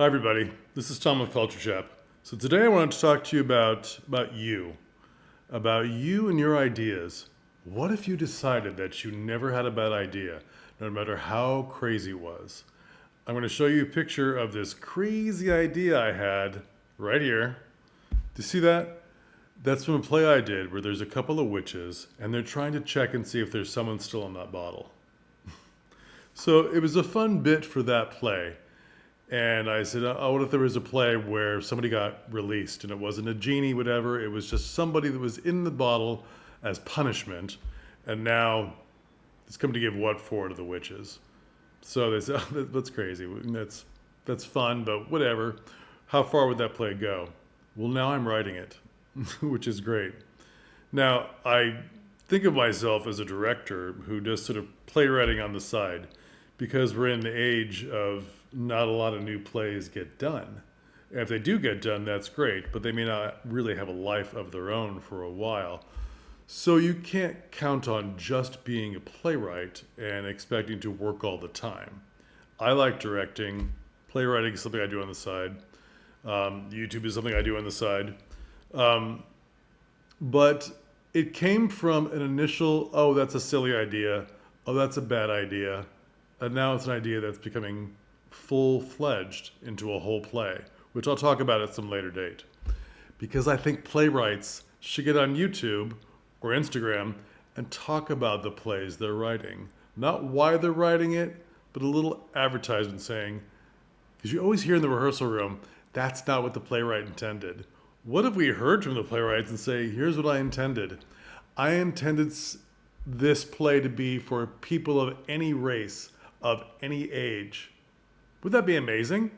Hi, everybody. This is Tom with Culture Chap. So today I wanted to talk to you about you and your ideas. What if you decided that you never had a bad idea, no matter how crazy it was? I'm going to show you a picture of this crazy idea I had right here. Do you see that? That's from a play I did where there's a couple of witches and they're trying to check and see if there's someone still in that bottle. So it was a fun bit for that play. And I said, oh, what if there was a play where somebody got released and it wasn't a genie, whatever? It was just somebody that was in the bottle as punishment. And now it's come to give what for to the witches. So they said, oh, that's crazy. That's fun, but whatever. How far would that play go? Well, now I'm writing it, which is great. Now, I think of myself as a director who does sort of playwriting on the side because we're in the age of not a lot of new plays get done. And if they do get done, that's great, but they may not really have a life of their own for a while. So you can't count on just being a playwright and expecting to work all the time. I like directing. Playwriting is something I do on the side. YouTube is something I do on the side. Um, but it came from an initial, oh, that's a silly idea. Oh, that's a bad idea. And now it's an idea that's becoming full-fledged into a whole play, which I'll talk about at some later date. Because I think playwrights should get on YouTube or Instagram and talk about the plays they're writing. Not why they're writing it, but a little advertisement saying, because you always hear in the rehearsal room, that's not what the playwright intended. What if we heard from the playwrights and say, here's what I intended. I intended this play to be for people of any race, of any age. Would that be amazing?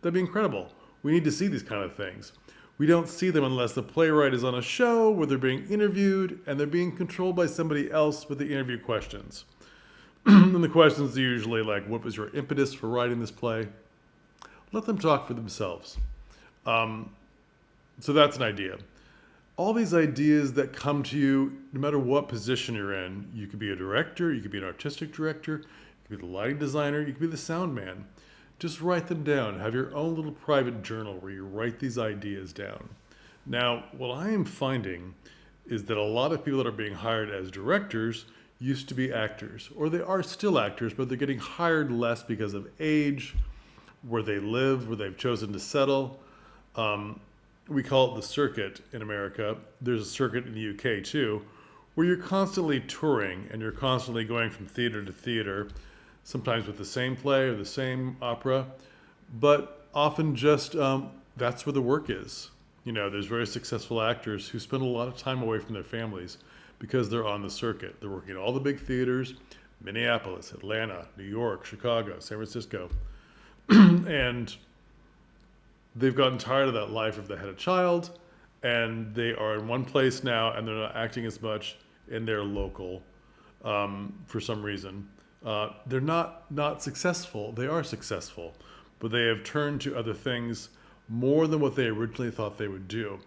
That'd be incredible. We need to see these kind of things. We don't see them unless the playwright is on a show where they're being interviewed and they're being controlled by somebody else with the interview questions. And the questions are usually like, what was your impetus for writing this play? Let them talk for themselves. So that's an idea. All these ideas that come to you, no matter what position you're in, you could be a director, you could be an artistic director, you could be the lighting designer, you could be the sound man. Just write them down. Have your own little private journal where you write these ideas down. Now, what I am finding is that a lot of people that are being hired as directors used to be actors, or they are still actors, but they're getting hired less because of age, where they live, where they've chosen to settle. We call it the circuit in America. There's a circuit in the UK too, where you're constantly touring and you're constantly going from theater to theater, sometimes with the same play or the same opera, but often just that's where the work is. You know, there's very successful actors who spend a lot of time away from their families because they're on the circuit. They're working at all the big theaters, Minneapolis, Atlanta, New York, Chicago, San Francisco. And they've gotten tired of that life if they had a child, and they are in one place now, and they're not acting as much in their local for some reason. They're not successful. They are successful, but they have turned to other things more than what they originally thought they would do.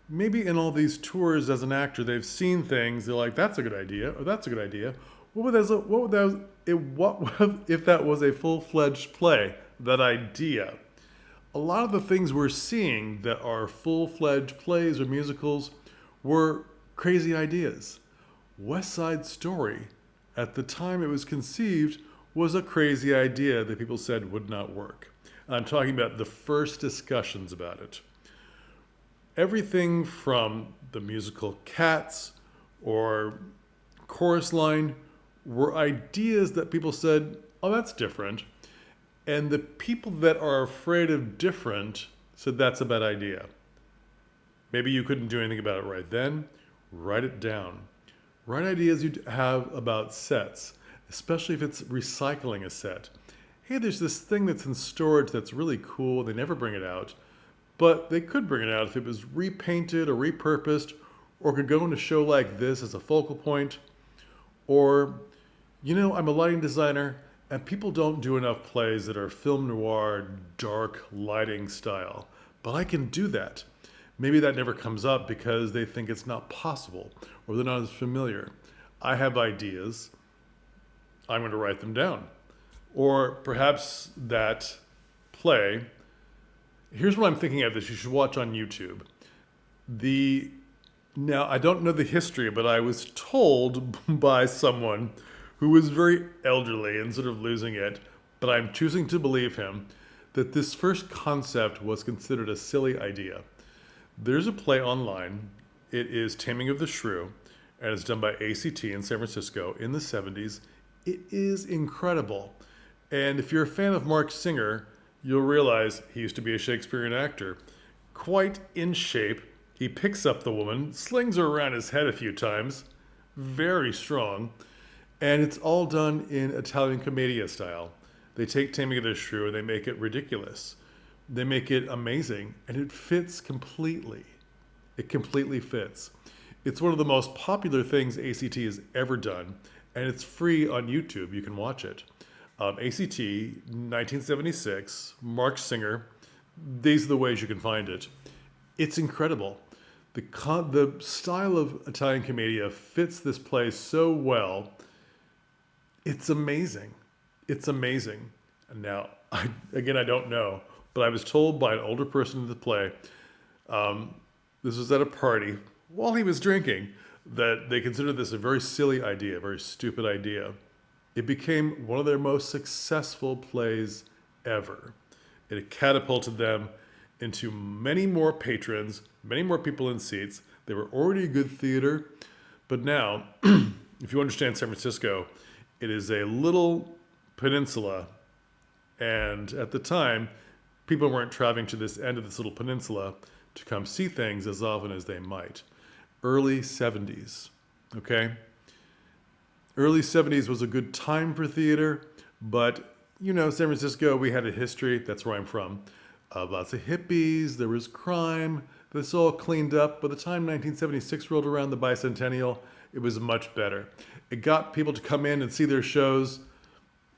Maybe in all these tours as an actor, they've seen things. They're like, "That's a good idea," or "That's a good idea." What if that was a full-fledged play? That idea. A lot of the things we're seeing that are full-fledged plays or musicals were crazy ideas. West Side Story, at the time it was conceived, was a crazy idea that people said would not work. I'm talking about the first discussions about it. Everything from the musical Cats or Chorus Line were ideas that people said, oh, that's different. And the people that are afraid of different said that's a bad idea. Maybe you couldn't do anything about it right then. Write it down. Write ideas you have about sets, especially if it's recycling a set. Hey, there's this thing that's in storage that's really cool. They never bring it out. But they could bring it out if it was repainted or repurposed, or could go in a show like this as a focal point. Or, I'm a lighting designer, and people don't do enough plays that are film noir, dark lighting style. But I can do that. Maybe that never comes up because they think it's not possible, or they're not as familiar. I have ideas. I'm going to write them down. Or perhaps that play, here's what I'm thinking of that you should watch on YouTube. Now, I don't know the history, but I was told by someone who was very elderly and sort of losing it, but I'm choosing to believe him, that this first concept was considered a silly idea. There's a play online. It is Taming of the Shrew, and it's done by ACT in San Francisco in the 70s. It is incredible. And if you're a fan of Mark Singer, you'll realize he used to be a Shakespearean actor. Quite in shape, he picks up the woman, slings her around his head a few times, very strong, and it's all done in Italian commedia style. They take Taming of the Shrew and they make it ridiculous. They make it amazing, and it fits completely. It completely fits. It's one of the most popular things ACT has ever done, and it's free on YouTube. You can watch it. ACT, 1976, Mark Singer. These are the ways you can find it. It's incredible. The style of Italian commedia fits this play so well. It's amazing. It's amazing. And now, I don't know, but I was told by an older person in the play, this was at a party while he was drinking, that they considered this a very silly idea, a very stupid idea. It became one of their most successful plays ever. It catapulted them into many more patrons, many more people in seats. They were already a good theater, but now, if you understand San Francisco, it is a little peninsula, and at the time, people weren't traveling to this end of this little peninsula to come see things as often as they might. Early 70s, okay? Early 70s was a good time for theater, but San Francisco, we had a history. That's where I'm from. Lots of hippies, there was crime. This all cleaned up. By the time 1976 rolled around, the bicentennial, it was much better. It got people to come in and see their shows.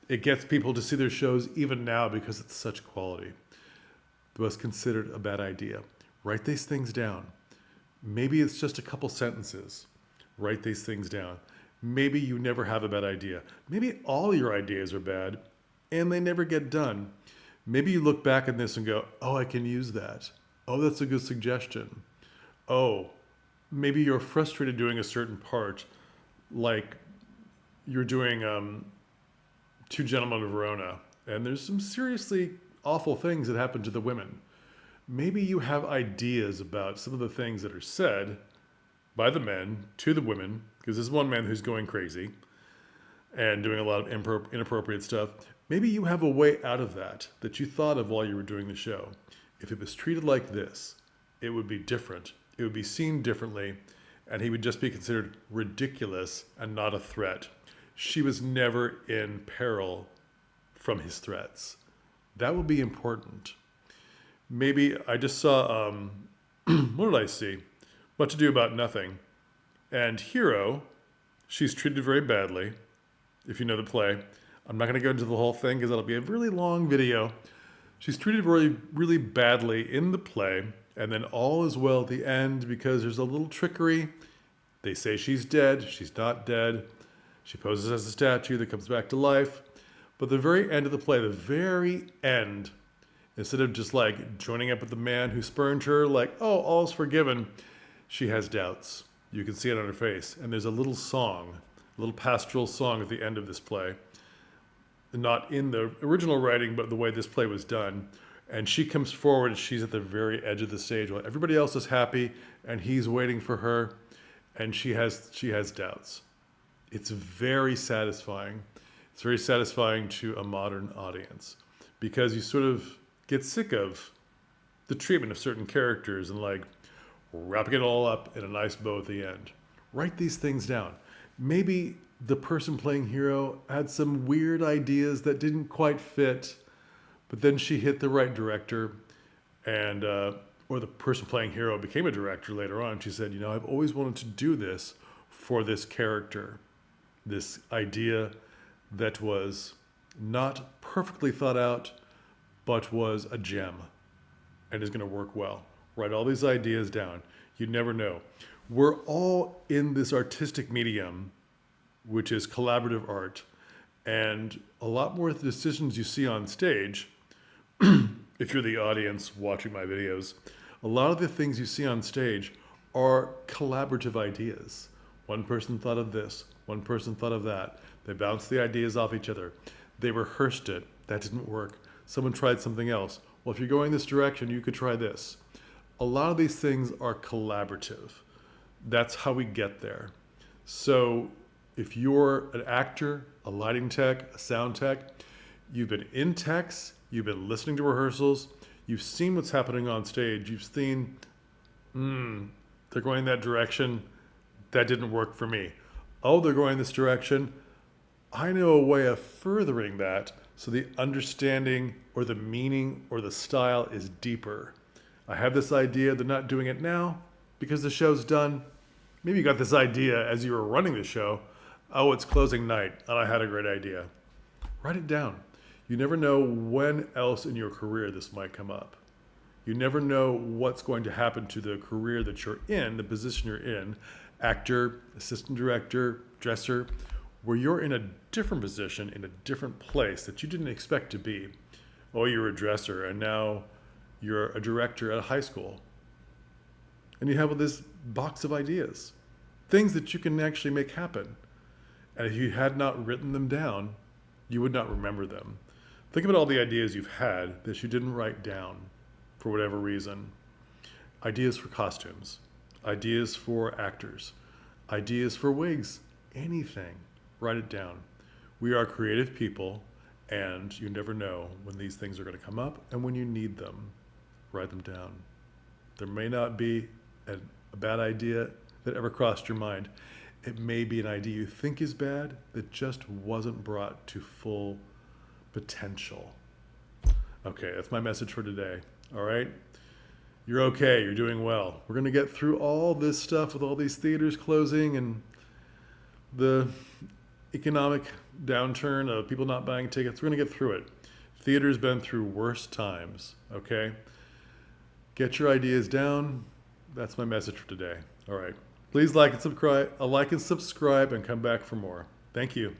It gets people to see their shows even now because it's such quality. It was considered a bad idea. Write these things down. Maybe it's just a couple sentences. Write these things down. Maybe you never have a bad idea. Maybe all your ideas are bad and they never get done. Maybe you look back at this and go, oh, I can use that. Oh, that's a good suggestion. Oh, maybe you're frustrated doing a certain part, like you're doing Two Gentlemen of Verona, and there's some seriously awful things that happen to the women. Maybe you have ideas about some of the things that are said by the men to the women, because there's one man who's going crazy and doing a lot of inappropriate stuff. Maybe you have a way out of that you thought of while you were doing the show. If it was treated like this, it would be different. It would be seen differently, and he would just be considered ridiculous and not a threat. She was never in peril from his threats. That would be important. Maybe I just saw, what did I see? What to Do About Nothing. And Hero, she's treated very badly, if you know the play. I'm not going to go into the whole thing because that'll be a really long video. She's treated really, really badly in the play, and then all is well at the end because there's a little trickery. They say she's dead. She's not dead. She poses as a statue that comes back to life. But the very end of the play, the very end, instead of just like joining up with the man who spurned her, like, oh, all's forgiven, she has doubts. You can see it on her face. And there's a little song, a little pastoral song at the end of this play. Not in the original writing, but the way this play was done. And she comes forward and she's at the very edge of the stage while everybody else is happy and he's waiting for her, and she has doubts. It's very satisfying. It's very satisfying to a modern audience because you sort of get sick of the treatment of certain characters and like wrapping it all up in a nice bow at the end. Write these things down. Maybe the person playing Hero had some weird ideas that didn't quite fit, but then she hit the right director, and or the person playing Hero became a director later on. She said, I've always wanted to do this for this character, this idea that was not perfectly thought out, but was a gem and is going to work well. Write all these ideas down. You never know. We're all in this artistic medium, which is collaborative art, and a lot more of the decisions you see on stage if you're the audience watching my videos, a lot of the things you see on stage are collaborative ideas. One person thought of this, one person thought of that. They bounced the ideas off each other. They rehearsed it. That didn't work. Someone tried something else. Well, if you're going this direction, you could try this. A lot of these things are collaborative. That's how we get there. So if you're an actor, a lighting tech, a sound tech, you've been in techs, you've been listening to rehearsals, you've seen what's happening on stage, you've seen, they're going that direction, that didn't work for me. Oh, they're going this direction. I know a way of furthering that so the understanding or the meaning or the style is deeper. I have this idea, they're not doing it now because the show's done. Maybe you got this idea as you were running the show. Oh, it's closing night and I had a great idea. Write it down. You never know when else in your career this might come up. You never know what's going to happen to the career that you're in, the position you're in, actor, assistant director, dresser, where you're in a different position, in a different place that you didn't expect to be. Oh, you were a dresser and now you're a director at a high school. And you have this box of ideas, things that you can actually make happen. And if you had not written them down, you would not remember them. Think about all the ideas you've had that you didn't write down for whatever reason. Ideas for costumes, ideas for actors, ideas for wigs, anything. Write it down. We are creative people, and you never know when these things are going to come up and when you need them. Write them down. There may not be a bad idea that ever crossed your mind. It may be an idea you think is bad that just wasn't brought to full potential. Okay, that's my message for today. All right? You're okay. You're doing well. We're going to get through all this stuff with all these theaters closing and the economic downturn of people not buying tickets. We're going to get through it. Theater's been through worse times, okay? Get your ideas down. That's my message for today. All right. Please like and subscribe and come back for more. Thank you.